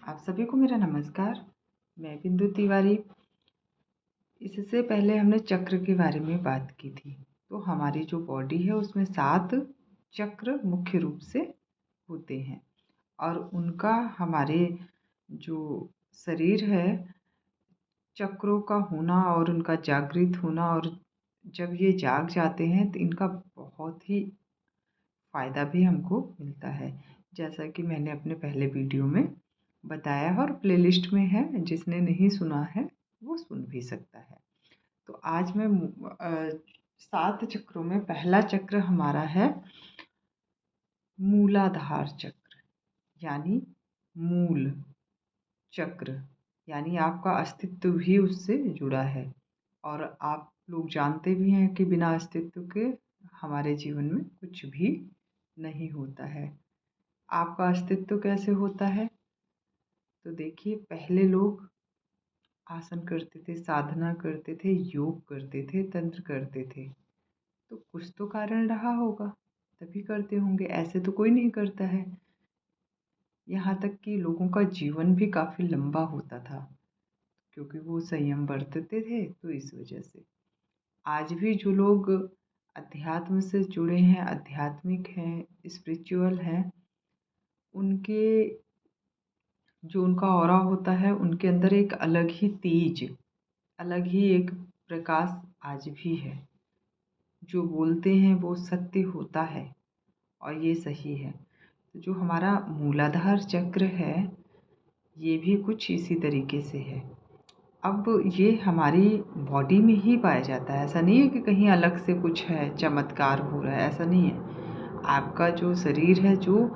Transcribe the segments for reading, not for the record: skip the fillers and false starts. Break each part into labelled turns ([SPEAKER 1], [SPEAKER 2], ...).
[SPEAKER 1] आप सभी को मेरा नमस्कार। मैं बिंदु तिवारी। इससे पहले हमने चक्र के बारे में बात की थी। तो हमारी जो बॉडी है उसमें 7 चक्र मुख्य रूप से होते हैं और उनका हमारे जो शरीर है, चक्रों का होना और उनका जागृत होना, और जब ये जाग जाते हैं तो इनका बहुत ही फ़ायदा भी हमको मिलता है। जैसा कि मैंने अपने पहले वीडियो में बताया है और प्लेलिस्ट में है, जिसने नहीं सुना है वो सुन भी सकता है। तो आज मैं 7 चक्रों में पहला चक्र हमारा है मूलाधार चक्र, यानी मूल चक्र, यानी आपका अस्तित्व भी उससे जुड़ा है। और आप लोग जानते भी हैं कि बिना अस्तित्व के हमारे जीवन में कुछ भी नहीं होता है। आपका अस्तित्व कैसे होता है? तो देखिए, पहले लोग आसन करते थे, साधना करते थे, योग करते थे, तंत्र करते थे। तो कुछ तो कारण रहा होगा, तभी करते होंगे। ऐसे तो कोई नहीं करता है। यहाँ तक कि लोगों का जीवन भी काफ़ी लंबा होता था, क्योंकि वो संयम बरतते थे। तो इस वजह से आज भी जो लोग अध्यात्म से जुड़े हैं, आध्यात्मिक हैं, स्पिरिचुअल हैं, उनके जो उनका ऑरा होता है, उनके अंदर एक अलग ही तेज, अलग ही एक प्रकाश आज भी है। जो बोलते हैं वो सत्य होता है और ये सही है। तो जो हमारा मूलाधार चक्र है, ये भी कुछ इसी तरीके से है। अब ये हमारी बॉडी में ही पाया जाता है। ऐसा नहीं है कि कहीं अलग से कुछ है, चमत्कार हो रहा है, ऐसा नहीं है। आपका जो शरीर है, जो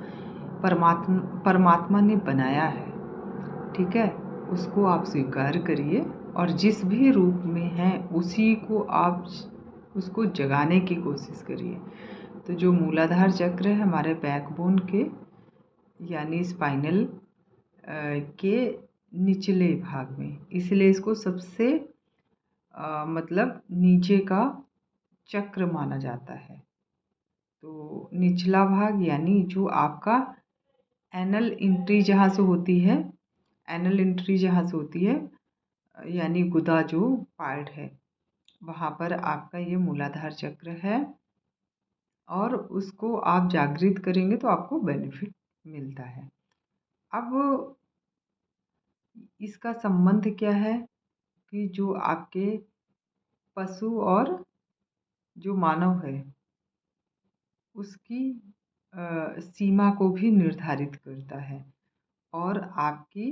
[SPEAKER 1] परमात्मा ने बनाया है, ठीक है, उसको आप स्वीकार करिए और जिस भी रूप में है उसी को आप उसको जगाने की कोशिश करिए। तो जो मूलाधार चक्र है हमारे बैकबोन के, यानी स्पाइनल के निचले भाग में, इसलिए इसको सबसे मतलब नीचे का चक्र माना जाता है। तो निचला भाग, यानी जो आपका एनल एंट्री जहाँ से होती है, एनल एंट्री जहाँ से होती है, यानी गुदा जो पार्ट है, वहाँ पर आपका ये मूलाधार चक्र है। और उसको आप जागृत करेंगे तो आपको बेनिफिट मिलता है। अब इसका संबंध क्या है कि जो आपके पशु और जो मानव है उसकी सीमा को भी निर्धारित करता है और आपकी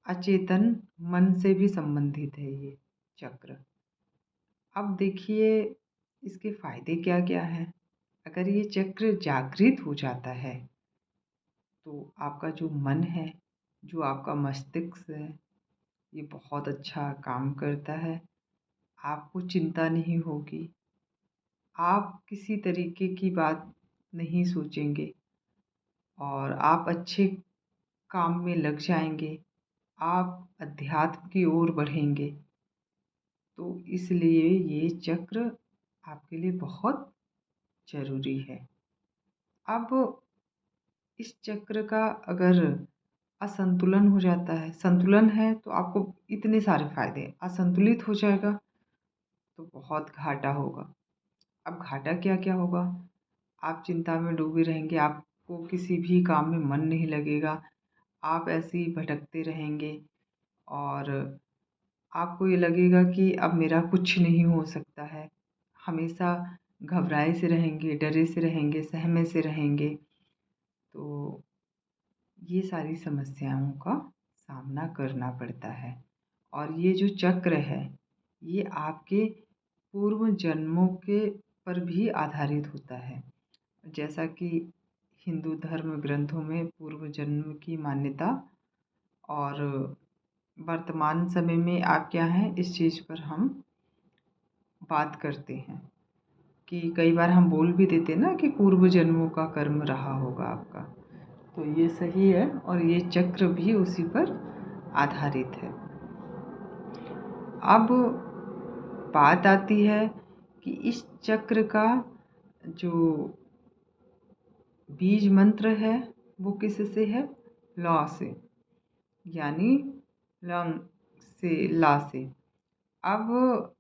[SPEAKER 1] अचेतन मन से भी संबंधित है ये चक्र। अब देखिए, इसके फायदे क्या क्या हैं। अगर ये चक्र जागृत हो जाता है तो आपका जो मन है, जो आपका मस्तिष्क है, ये बहुत अच्छा काम करता है। आपको चिंता नहीं होगी, आप किसी तरीके की बात नहीं सोचेंगे और आप अच्छे काम में लग जाएंगे, आप अध्यात्म की ओर बढ़ेंगे। तो इसलिए ये चक्र आपके लिए बहुत ज़रूरी है। अब इस चक्र का अगर असंतुलन हो जाता है, संतुलन है तो आपको इतने सारे फायदे, असंतुलित हो जाएगा तो बहुत घाटा होगा। अब घाटा क्या क्या होगा? आप चिंता में डूबे रहेंगे, आपको किसी भी काम में मन नहीं लगेगा, आप ऐसे ही भटकते रहेंगे और आपको ये लगेगा कि अब मेरा कुछ नहीं हो सकता है। हमेशा घबराए से रहेंगे, डरे से रहेंगे, सहमे से रहेंगे। तो ये सारी समस्याओं का सामना करना पड़ता है। और ये जो चक्र है, ये आपके पूर्व जन्मों के पर भी आधारित होता है। जैसा कि हिंदू धर्म ग्रंथों में पूर्व जन्म की मान्यता और वर्तमान समय में आप क्या हैं, इस चीज़ पर हम बात करते हैं कि कई बार हम बोल भी देते हैं ना कि पूर्व जन्मों का कर्म रहा होगा आपका। तो ये सही है और ये चक्र भी उसी पर आधारित है। अब बात आती है कि इस चक्र का जो बीज मंत्र है वो किससे है? लौ से, यानी लंग से ला से। अब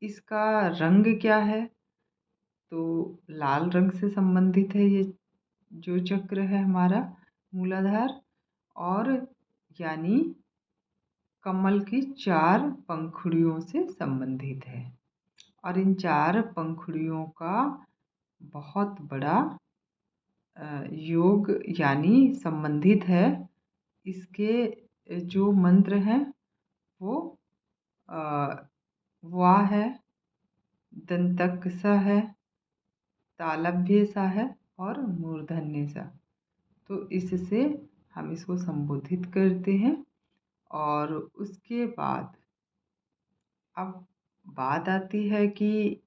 [SPEAKER 1] इसका रंग क्या है? तो लाल रंग से संबंधित है ये जो चक्र है हमारा मूलाधार, और यानी कमल की 4 पंखुड़ियों से संबंधित है। और इन 4 पंखुड़ियों का बहुत बड़ा योग यानी संबंधित है। इसके जो मंत्र हैं वो वा है, दंतक सा है, तालव्य सा है और मूर्धन्य सा। तो इससे हम इसको संबोधित करते हैं। और उसके बाद अब बात आती है कि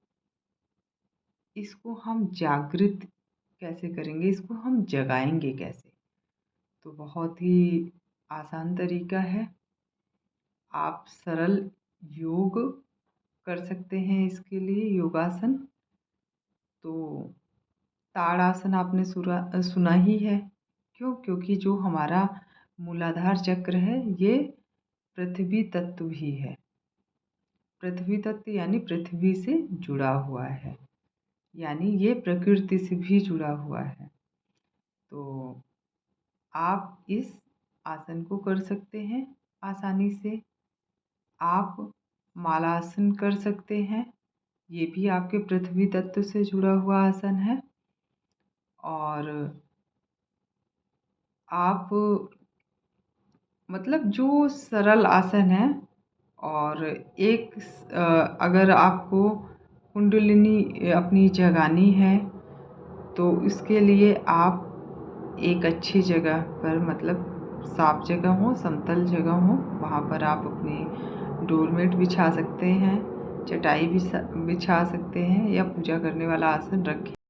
[SPEAKER 1] इसको हम जागृत कैसे करेंगे, इसको हम जगाएंगे कैसे? तो बहुत ही आसान तरीका है। आप सरल योग कर सकते हैं इसके लिए, योगासन। तो ताड़ासन आपने सुना ही है। क्यों? क्योंकि जो हमारा मूलाधार चक्र है ये पृथ्वी तत्व भी है। पृथ्वी तत्व यानी पृथ्वी से जुड़ा हुआ है, यानी ये प्रकृति से भी जुड़ा हुआ है। तो आप इस आसन को कर सकते हैं आसानी से। आप मालासन कर सकते हैं, ये भी आपके पृथ्वी तत्व से जुड़ा हुआ आसन है। और आप मतलब जो सरल आसन है। और एक अगर आपको कुंडलिनी अपनी जगानी है तो इसके लिए आप एक अच्छी जगह पर, मतलब साफ जगह हो, समतल जगह हो, वहाँ पर आप अपनी डोरमेट बिछा सकते हैं, चटाई बिछा सकते हैं, या पूजा करने वाला आसन रखें।